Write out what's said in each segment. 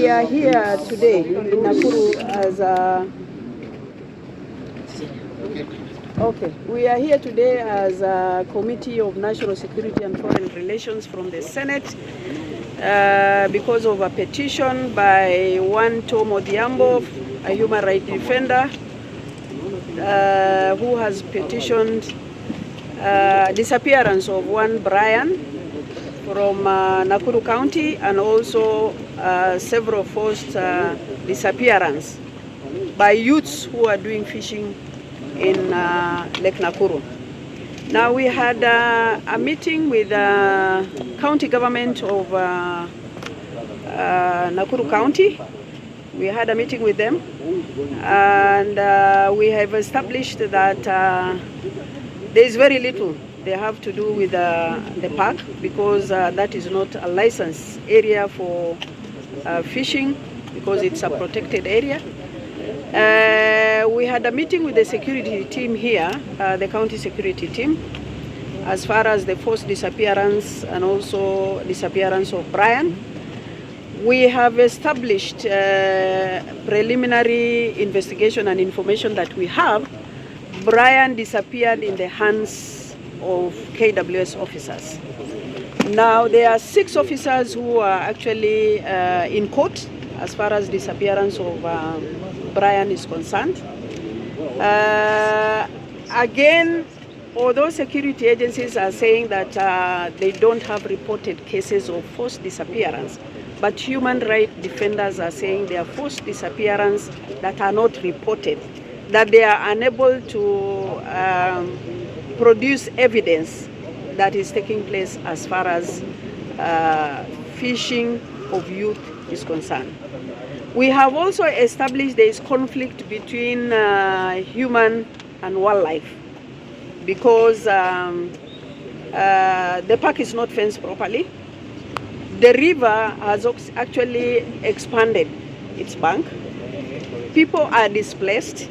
We are here today in Nakuru as a we are here today as a Committee of National Security and Foreign Relations from the Senate because of a petition by one Tom Odhiambo, a human rights defender, who has petitioned disappearance of one Brian from Nakuru County, and also several forced disappearance by youths who are doing fishing in Lake Nakuru. Now we had a meeting with the county government of Nakuru County. We had a meeting with them, and we have established that there is very little they have to do with the park, because that is not a licensed area for fishing, because it's a protected area. We had a meeting with the security team here, the county security team, as far as the forced disappearance and also disappearance of Brian. We have established preliminary investigation and information that we have. Brian disappeared in the hands of KWS officers. Now there are 6 officers who are actually in court as far as disappearance of Brian is concerned. Again, although security agencies are saying that they don't have reported cases of forced disappearance, but human rights defenders are saying there are forced disappearance that are not reported, that they are unable to produce evidence that is taking place as far as fishing of youth is concerned. We have also established there is conflict between human and wildlife, because the park is not fenced properly. The river has actually expanded its bank. People are displaced.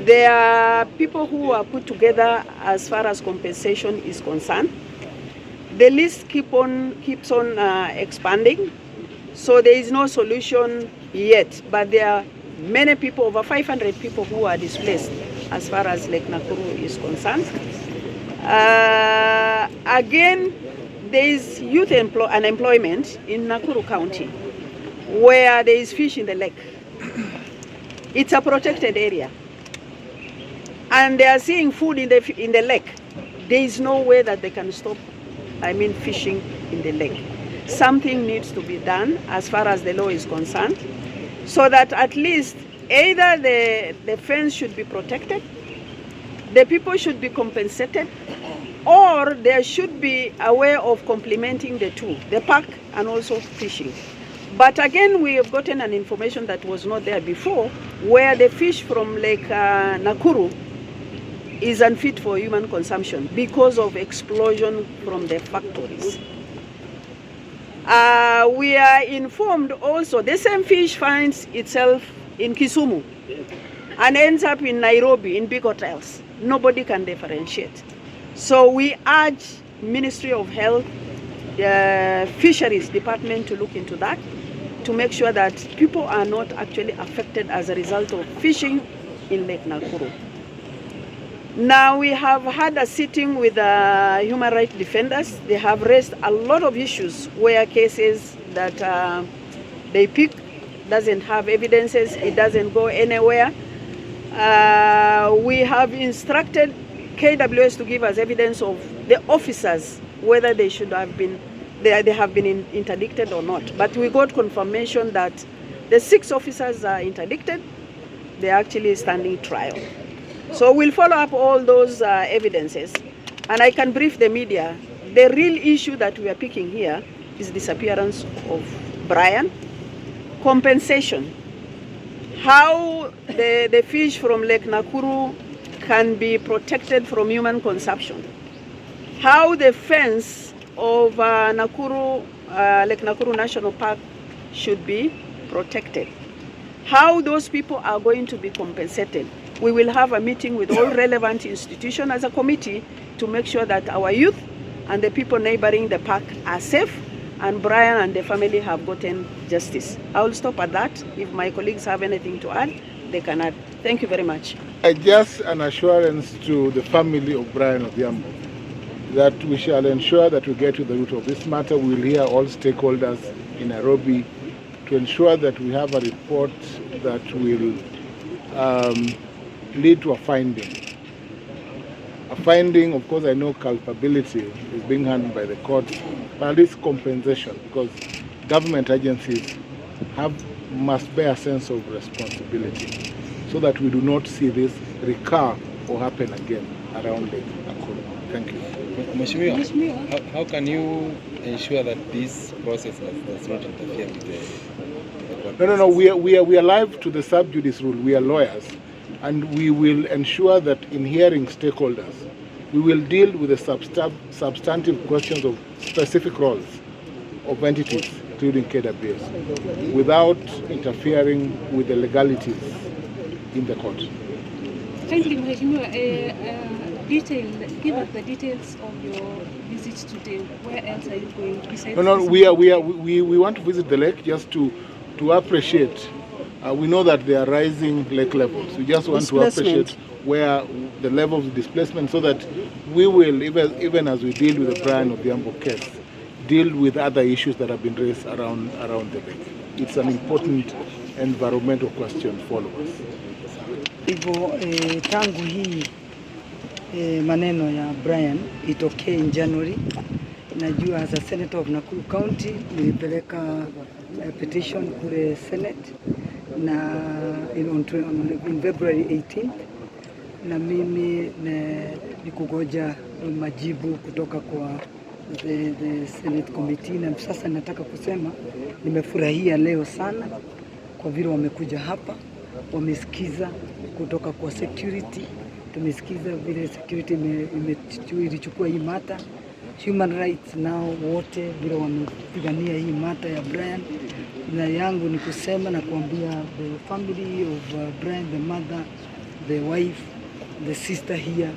There are people who are put together as far as compensation is concerned. The list keeps on expanding. So there is no solution yet, but there are many people, over 500 people, who are displaced as far as Lake Nakuru is concerned. Again, there is youth unemployment in Nakuru County, where there is fish in the lake. It's a protected area, and they are seeing food in the lake. There is no way that they can stop, fishing in the lake. Something needs to be done as far as the law is concerned, so that at least either the fence should be protected, the people should be compensated, or there should be a way of complementing the two, the park and also fishing. But again, we have gotten an information that was not there before, where the fish from Lake Nakuru is unfit for human consumption because of explosion from the factories. We are informed also the same fish finds itself in Kisumu and ends up in Nairobi in big hotels. Nobody can differentiate. So we urge Ministry of Health, Fisheries Department to look into that, to make sure that people are not actually affected as a result of fishing in Lake Nakuru. Now we have had a sitting with human rights defenders. They have raised a lot of issues where cases that they pick doesn't have evidences, it doesn't go anywhere. We have instructed KWS to give us evidence of the officers, whether they should have been, they have been interdicted or not. But we got confirmation that the 6 officers are interdicted. They're actually standing trial. So we'll follow up all those evidences, and I can brief the media. The real issue that we are picking here is disappearance of Brian, compensation, how the fish from Lake Nakuru can be protected from human consumption, how the fence of Lake Nakuru National Park should be protected, how those people are going to be compensated. We will have a meeting with all relevant institutions as a committee to make sure that our youth and the people neighboring the park are safe, and Brian and the family have gotten justice. I will stop at that. If my colleagues have anything to add, they can add. Thank you very much. Just an assurance to the family of Brian Odhiambo that we shall ensure that we get to the root of this matter. We will hear all stakeholders in Nairobi to ensure that we have a report that will lead to a finding. A finding, of course, I know culpability is being handled by the courts, but at least compensation, because government agencies must bear a sense of responsibility so that we do not see this recur or happen again around Lake Nakuru. Thank you. Mheshimiwa, how can you ensure that this process does not interfere with the No. We are alive to the sub judice rule. We are lawyers, and we will ensure that in hearing stakeholders, we will deal with the substantive questions of specific roles of entities, including KWS, without interfering with the legalities in the court. Kindly, Mheshimiwa, give us the details of your visit today. Where else are you going? No. We want to visit the lake just to appreciate. We know that there are rising lake levels. We just want to appreciate where the level of displacement, so that we will, even as we deal with the Brian Odhiambo case, deal with other issues that have been raised around the lake. It's an important environmental question for all of us. Hivyo tangu hii maneno ya Brian itokee in January, najua as a senator of Nakuru County nilipeleka petition kule Senate na in February 18th, na mimi nikugoja majibu kutoka kwa the Senate committee. Na sasa nataka kusema nimefurahia leo sana kwa vile wamekuja hapa, wamesikiza kutoka kwa security, tumesikiza vile security ilichukua hii mata, human rights nao wote vile wamepigania hii mata ya Brian. Na yangu ni kusema na kuambia the family of Brian, the mother, the wife, the sister here,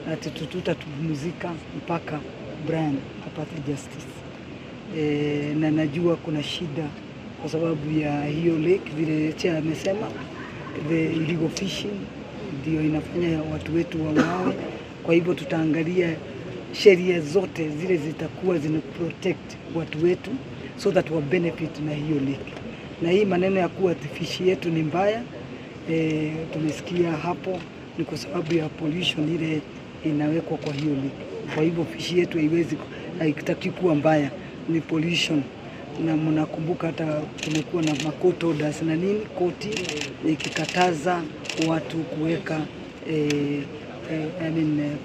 that tutatupumzika mpaka Brian apate justice. Na najua kuna shida kwa sababu ya hiyo lake, vile chair amesema, the illegal fishing ndio inafanya watu wetu wauawe. Kwa hivyo tutaangalia sheria zote zile zitakuwa zina protect watu wetu so that wa benefit na hiyo lake. Na hii maneno ya kuwa fishi yetu ni mbaya, tumesikia hapo, ni kwa sababu ya pollution ile inawekwa kwa hiyo lake. Kwa hivyo fishi yetu haitaki kuwa mbaya, ni pollution. Na mnakumbuka hata tumekuwa na court orders na nini, koti ikikataza watu kuweka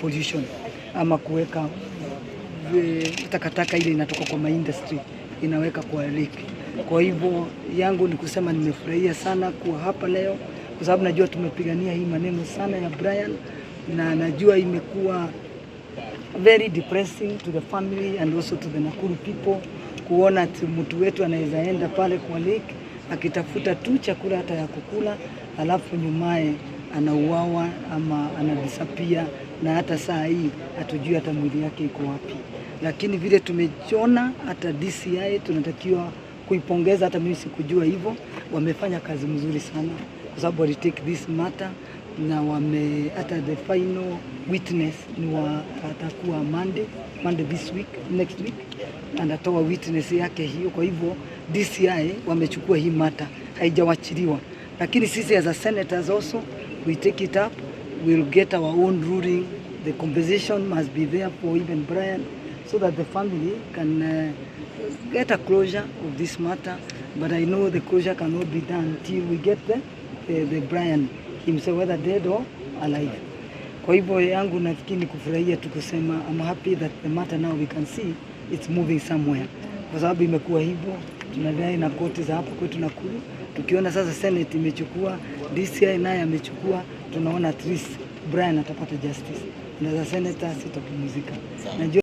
pollution ama kuweka takataka ile inatoka kwa industry inaweka kwa lake. Kwa hivyo yangu ni kusema nimefurahia sana kuwa hapa leo, kwa sababu najua tumepigania hii maneno sana ya Brian, na najua imekuwa very depressing to the family and also to the Nakuru people kuona mtu wetu anaweza enda pale kwa lake akitafuta tu chakula hata ya kukula, alafu nyumaye anauawa ama anadisappear, na hata saa hii hatujui hata mwili yake iko wapi. Lakini vile tumejiona hata DCI tunatakiwa kuipongeza, hata mimi sikujua hivyo. Wamefanya kazi mzuri sana kwa sababu wali take this matter, na hata the final witness ni atakuwa Monday this week, next week, anatoa witness yake hiyo. Kwa hivyo DCI wamechukua hii matter, haijawachiliwa. Lakini sisi as a senators also we take it up, we'll get our own ruling. The compensation must be there for even Brian, so that the family can get a closure of this matter. But I know the closure cannot be done until we get the Brian himself, whether dead or alive. Kwa hivyo yangu nafikiri kufurahia tukusema I'm happy that the matter now we can see it's moving somewhere. Kwa sababu imekuwa hivyo, tunadai na koti za hapo kwetu Nakuru. Tukiona sasa Senate imechukua, DCI naye amechukua, tunaona at least Brian atapata justice. Na za senator sitapumzika.